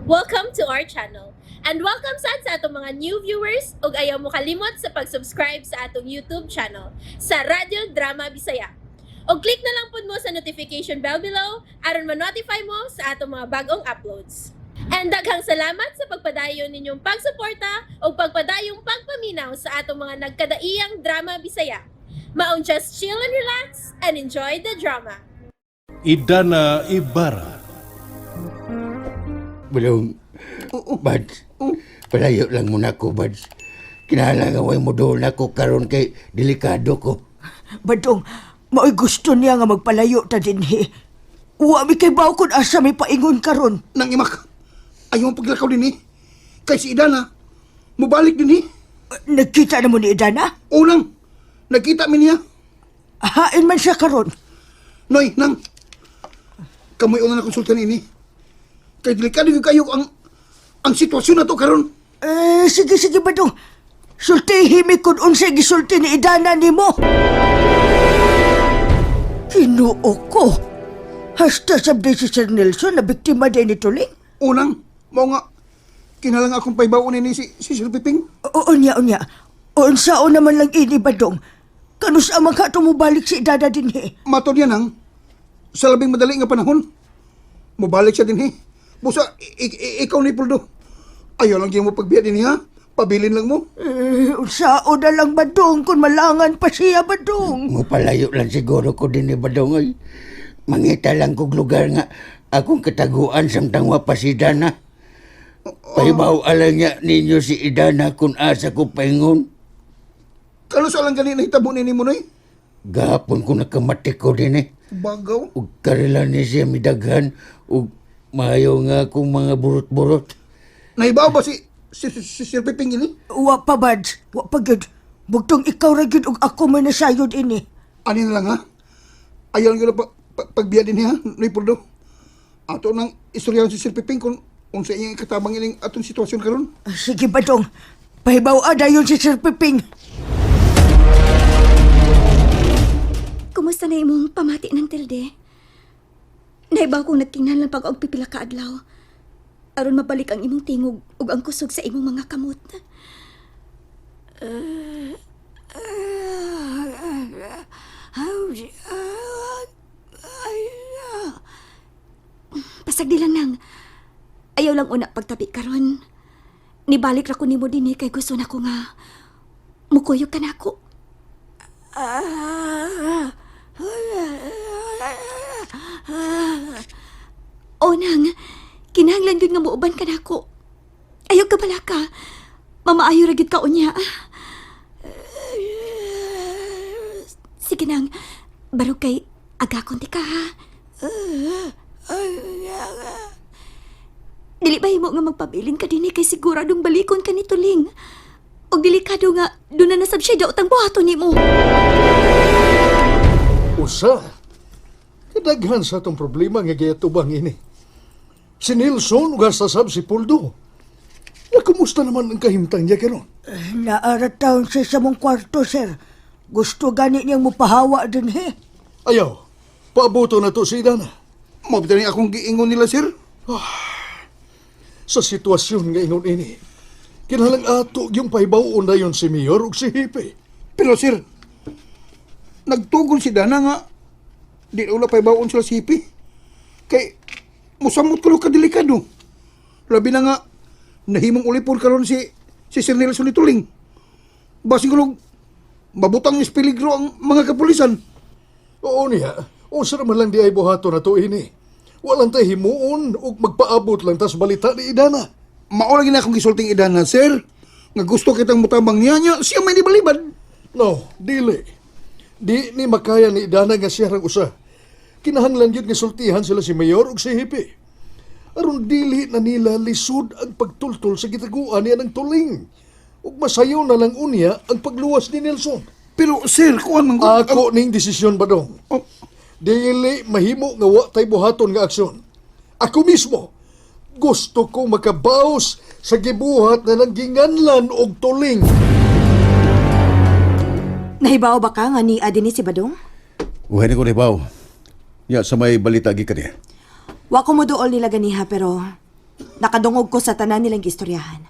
Welcome to our channel. And welcome sa atong mga new viewers ug ayaw mo kalimot sa pag-subscribe sa atong YouTube channel sa Radio Drama Bisaya. O click na lang pud mo sa notification bell below aron ma-notify mo sa atong mga bagong uploads. And daghang salamat sa pagpadayon ninyong pagsuporta o pagpadayong pagpaminaw sa atong mga nagkadaiyang Drama Bisaya. Maong just chill and relax and enjoy the drama. Idana Ibarra. Belum, Bads. Palayo lang muna ko, Bads. Kinahanglan away mo doon ako karon kay delikado ko. Badong, mao'y gusto niya nga magpalayo ta dinhi. Wa mi kay baw kun asa may paingon karon. Nang imak, ayaw mo paglakaw din eh. Kay si Idana, mubalik din eh. Nagkita na mo ni Idana? Unang, nagkita mi niya. Hain man siya karon. Noy, nang, kamoy una na konsultan ini. Kay delikado yung kayo ang sitwasyon na to karon. Sige Badong. Sultihi mi kun unsay gisulti ni Idana nimo. Kinuo ko. Hasta sabday si Sir Nelson na biktima din ni Tuling. Unang, mo nga, kinalang akong paibaon ni si Sir Piping. Unya. Unsao naman lang ini Badong. Kanus amang ka tumubalik si Idana dinhi. Matod yan ang, sa labing madali nga panahon, mubalik siya din eh. Busa, ikaw ni Puldo. Ayaw lang yung mo pagbiya din ha. Pabilin lang mo. Unsao na lang Badong kun malangan pa siya Badong. Mupalayo lang siguro ko din ni Badong ay. Mangita lang kog lugar nga akong kataguan samtang wapasidana. Paibaw alang niya ninyo si Idana kung asa ko paingon. Kano sa lang ganina hitabo ni mo noy? Gahapon ko nakamati ko din eh. Bagaw. Ug karila ni siya midaghan ug maayo nga akong mga burot-burot. Nahibaw ba si Sir Piping ini? Wa pa Bads, wa pa gyud. Bugtong ikaw ra gyud ug ako man nasayod ini. Ani na lang ha? Ayaw lang yun pagbiya din ha, Noy Puldo. Ato nang istoryahan si Sir Piping kung sa iyang katabang ining atong sitwasyon karon. Sige Badong, pahibaw dayon si Sir Piping. Kumusta na imong pamati ng tilde? Naibaw kong nagtingnan lang pag og pipila ka adlaw. Aron mabalik ang imong tingog ug ang kusog sa imong mga kamot. Pasagdi lang nang. Ayaw lang una pagtabi karon. Nibalik ra ko nimo dinhi kay gusto na ko nga mukuyog ka na ako. O nang, kinahanglan yun nga muuban ka na ako. Ayaw ka pala ka. Mamaayo ra gyud ka unya. Sige nang, baro kay agakon ti ka ha. Dili ba himo nga magpabilin ka dinhi kay siguradong balikon ka ni Tuling. Og delikado nga doon na nasab siya daot ang buhaton nimo. Usa, kadaghan sa itong problema nga gayatubang ini. Si Nelson ug sasab si Puldo. Na kumusta naman ang kahimtang niya karon? Naarat taon siya sa mong kwarto, sir. Gusto gani niyang mupahawa dinhi. Ayaw, paabuto na to si Idana. Mabita rin akong giingon nila, sir. Sa sitwasyon nga ingon ini, kinahanglan ato yung pahibaw na yon si Mayor ug si Hipe. Pero, sir, nagtugon si Dana nga di ula paibaon sila si Hipi. Kay, musamot ko kadelikado. Labi na nga, nahimong ulipon karon si Sir Nelson ni Tuling. Basing ko mabutang is peligro ang mga kapulisan. Oo niya, unsa naman lang di ay buhato na to ini. Walang tayo himuon ug magpaabot lang tas balita ni Idana. Maula gina akong gisulting Idana, sir. Nga gusto kitang mutabang niya, siya may nibalibad. No, dili. Di ni makaya ni Idana nga siya rang usa. Kinahanglan yun nga sultihan sila si Mayor ug si Hipe. Aron dili na nila lisod ang pagtultol sa gitaguan niya ng Tuling. Ug masayaw na lang unya ang pagluwas ni Nelson. Pero, sir, kuhan man Ako ning desisyon ba dong? Oh, Dili mahimo nga wa tay buhaton nga aksyon. Ako mismo gusto kong makabaos sa gibuhat na nangginganlan og Tuling. Nahibaw ba ka nga ni Adini si Badong? Uhay ko ribaw. Ya, sa may balita gi ka niya. Wa ko mo dool nila ganiha pero Nakadungog ko sa tanan nilang istoryahan.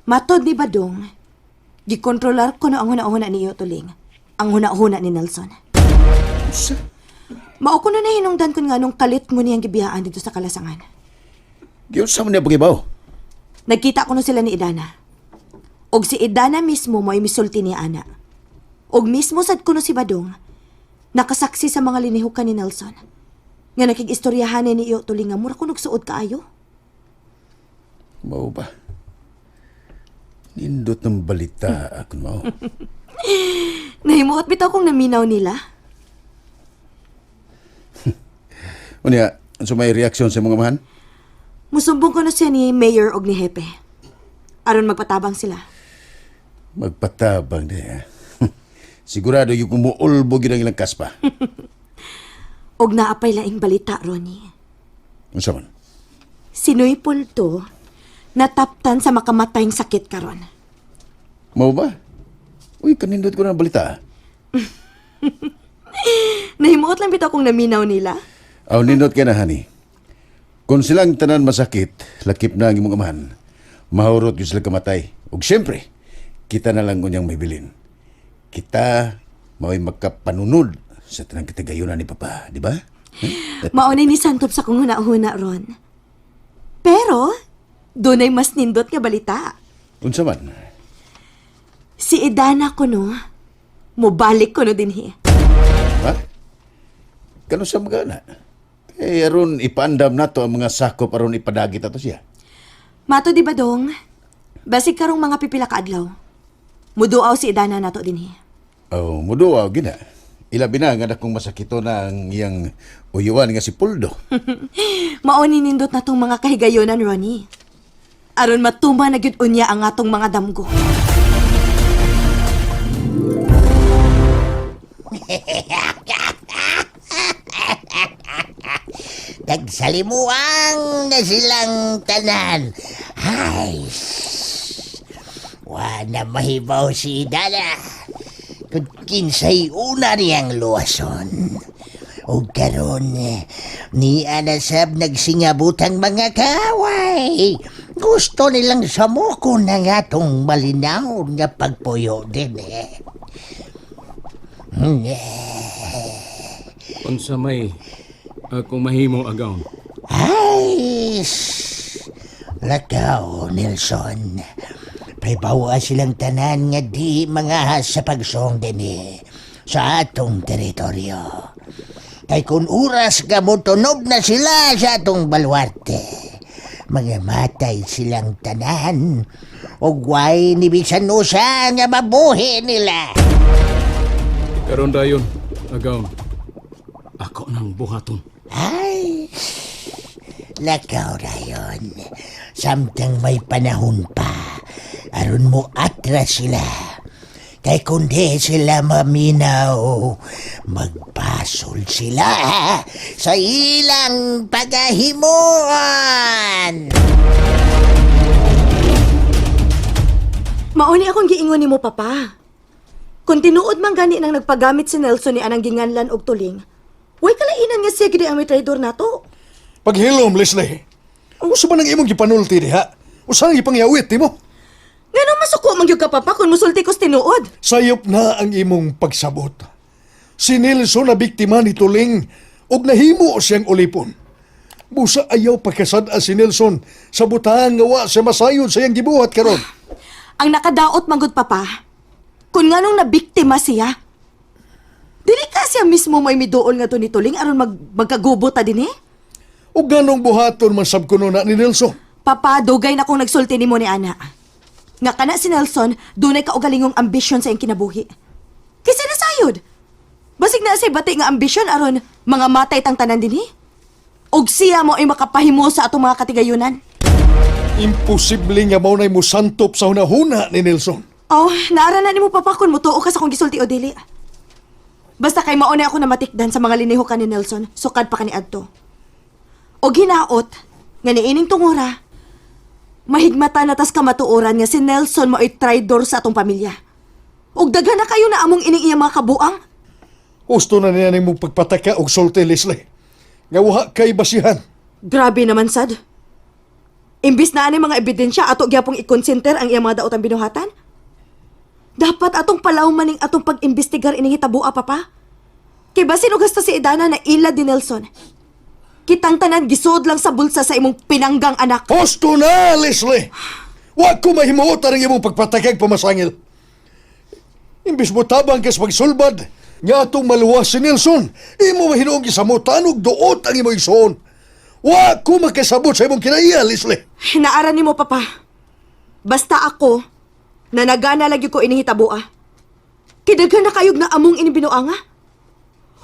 Matod ni Badong, gikontrolar ko na ang huna-huna ni Iyo Tuling, ang huna-huna ni Nelson. Mao ko na hinungdan ko nga nung kalit mo niyang gibiyaan dito sa kalasangan. Giyon sa mo niya pagibaw. Nagkita ko na sila ni Idana. Og si Idana mismo mo ay misulti ni Ana. Og mismo sad ko no si Badong, nakasaksi sa mga linihukan ni Nelson. Nga nakig-istoryahan ni Iyo Tuling nga mura ko nagsuod kaayo. Mao ba? Nindot ng balita ako mao. Nahimuot bitaw kong naminaw nila. Unya, so may reaksyon sa mga mahan? Musumbong ko na siya ni Mayor og ni Hepe. Aron magpatabang sila. Magpatabang niya. Sigurado yung kumuulbo yun ang ilang kaspa. Og naapay laing balita, Ronnie. Unsa man? Sinoy Pulto nataptan sa makamatayng sakit karon. Mao ba? Uy, kanindot ko na ang balita. Nahimuot lang bitaw kong naminaw nila. Aw, nindot kay na, honey. Kung silang tanan masakit, lakip na ang imong amahan, mahurot yung sila kamatay. Ug siyempre, kita na lang kunyang may bilin. Kita, mao'y magkapanunod sa tanang kitagayunan ni Papa, di ba? Maunay ni Santop sa kong huna-huna, Ron. Pero, doon ay mas nindot nga balita. Unsa man? Si Idana ko no, mubalik ko no dinhi. Ha? Kano sa mga na? Eh, aron ipaandam na to ang mga sakop aron ipadagit ato siya. Mato di ba dong? Basig karong mga pipila ka adlaw. Muduaw si Idana nato dinhi. Oh, muduaw gina. Ilabi na nga akong masakito na ang iyang uyuan nga si Puldo. Mauni nindot na tong mga kahigayonan, Ronnie. Aron matuma na gyud unya ang atong mga damgo. Nagsalimuang na silang tanan. Ay, wala mahibaw si Dala. Kung kinsay una niyang luwason. O karon ni Anasab nagsingabutang mga kaway. Gusto nilang samuko na nga tong malinaw nga pagpuyo din Unsa may akong mahimo agaw. Ay, lakaw, Nelson. Paibawa silang tanan nga di mga sa pagsong din sa atong teritoryo. Kay kung oras ka mo tunog na sila sa atong balwarte, mga matay silang tanan o guway ni bisan usa nga mabuhi nila. Karon dayon, agaw. Ako nang buhaton. Ay, lakaw na yun. Samtang may panahon pa, aron mo atras sila. Kay kundi sila maminaw, magpasol sila sa ilang pagahimuan. Mauni akong giingon nimo, Papa. Kung tinuod man gani nang nagpagamit si Nelson ni anang ginganlan og tuling, way kalainan nga siya gid ang may traidor nato. Paghilom, Leslie. Ang gusto ba ng imong gipanulti diha? Usa ang ipangyawit, di mo? Ngano masuko man gyud ka, Papa, kung musulti kos tinuod? Sayop na ang imong pagsabot. Si Nelson na biktima ni Tuling ug nahimo siyang ulipon. Busa ayaw pagkasad-a si Nelson sa butang nga wa siya masayod sa iyang gibuhat karon. Ang nakadaot manggod, Papa, kung nganong nabiktima siya, dili ka siya mismo may miduol nga to ni Tuling aron magkagubo ta dinhi? Ug ganong buhaton man sab kuno na ni Nelson. Papa, dugay na kong nagsulti nimo ni Ana. Nga kana si Nelson, dunay kaugalingong ambisyon sa iyang kinabuhi. Kasi nasayod. Basig na say bati nga ambisyon aron mga matay tang tanan dinhi. Og siya mo ay makapahimo sa atong mga katigayunan. Imposible nga mao nay mo santop sa hunahuna ni Nelson. Oh, naara na nimo, Papa, kung mutuo ka sa kong gisulti o dili. Basta kay mauna ako na matikdan sa mga linihukan ni Nelson, sukad pa kaniadto. Og hinaot, nga niining tungura, mahigmata na tas kamatuoran nga si Nelson mo ay traidor sa atong pamilya. Og daghan na kayo na among ining iya mga kabuang. Gusto na niya mong pagpataka og sulti, Leslie. Nga wa kay basihan. Grabe naman, sad. Imbis na ani mga ebidensya ato gyapong i-consider ang iyang mga daotang binuhatan? Dapat atong palawmaning atong pag-imbestigar ining hitabua, Papa. Kay basin og gasto si Idana na ila di Nelson. Kitang tanan gisod lang sa bulsa sa imong pinanggang anak. Husto na, Leslie! Wa ko mahimuot ang imong pagpatakag pamasangil. Imbis mo tabang kas pagsulbad, nga atong maluwas si Nelson, imo mahinuong isamutan og duot ang imong igsoon. Wa ko makasabot sa imong kinaiya, Leslie. Hinaaran nimo, Papa. Basta ako, na nagana lagi ko inihitabua. Kidaghan na kayog na among inibinuanga.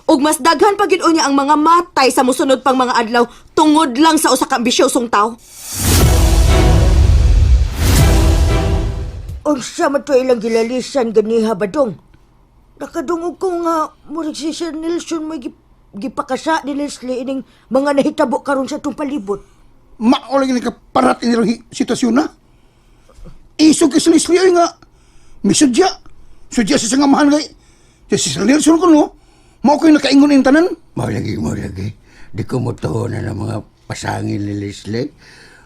Ug mas daghan pa gid unya ang mga matay sa musunod pang mga adlaw tungod lang sa usa ka ambisyosong tawo. Unsa man to ilang gilalisan ganiha badong? Nakadungog ko nga murag si Sir Nelson may gipakasa ni Leslie ining mga nahitabo karon sa itong palibot. Maolang ni kaparat ini sitwasyon na. Isog kay si Leslie ay nga. May sudya. Sudya sa sangamahan kay. Si Sir Nelson ko no. Mao ko'y nakaingon yung tanan. Mo lagi. Di ko mo na ng mga pasangil ni Leslie.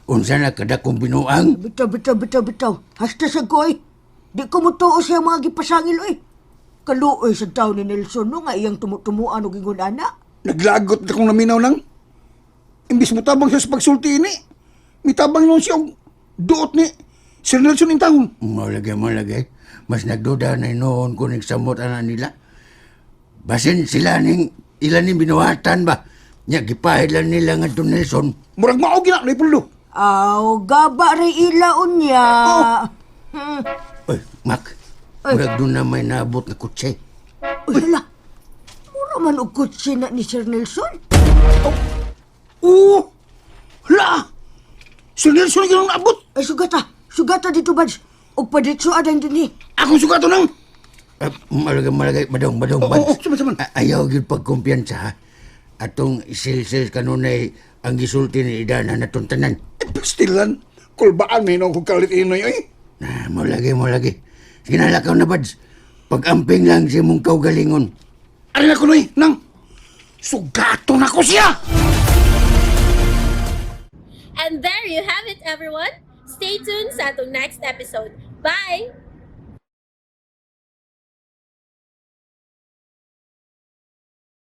Unsa na kada kong binuang. Bitaw. Hasta sa koy. Di ko mo tuo siya mga gipasangil oy. Kaluoy sa tao ni Nelson no nga iyang tumutumuan o gingon ana. Naglagot na kong naminaw lang. Imbis mo tabang siya sa pagsulti ini. Mitabang nun siya ang duot ni Sir Nelson yung taon. Mo lagi. Mas nagduda na noon kung nagsamot ana nila. Basin sila ning ilan ning binuhatan ba? Nya gipahid lang nila nga to Nelson. Murag maog na Puldo. Aw, gaba ray ilaon niya. Oy, Mac. Murag doon na may naabot na kutse. Uy, hala. Mura man og kutsi na ni Sir Nelson. Oo! Hala! Sir Nelson yung naabot. Ay, sugata dito, Bads. Og paditso adan din Akong sugato nang. Malagay, badong, Oo, saman. Ayaw yun pagkumpiyansa, ha? Atong isil-sil kanunay ang gisulti ni Idana na tuntanan. Pastilan. Kulbaan may nung kong kalit inoy ay. Mo lagi. Sige na lakaw na, Bads. Pag-amping lang si mong kaugalingon. Alin ako noy, nang. Sugato na ko siya! And there you have it, everyone. Stay tuned sa atong next episode. Bye!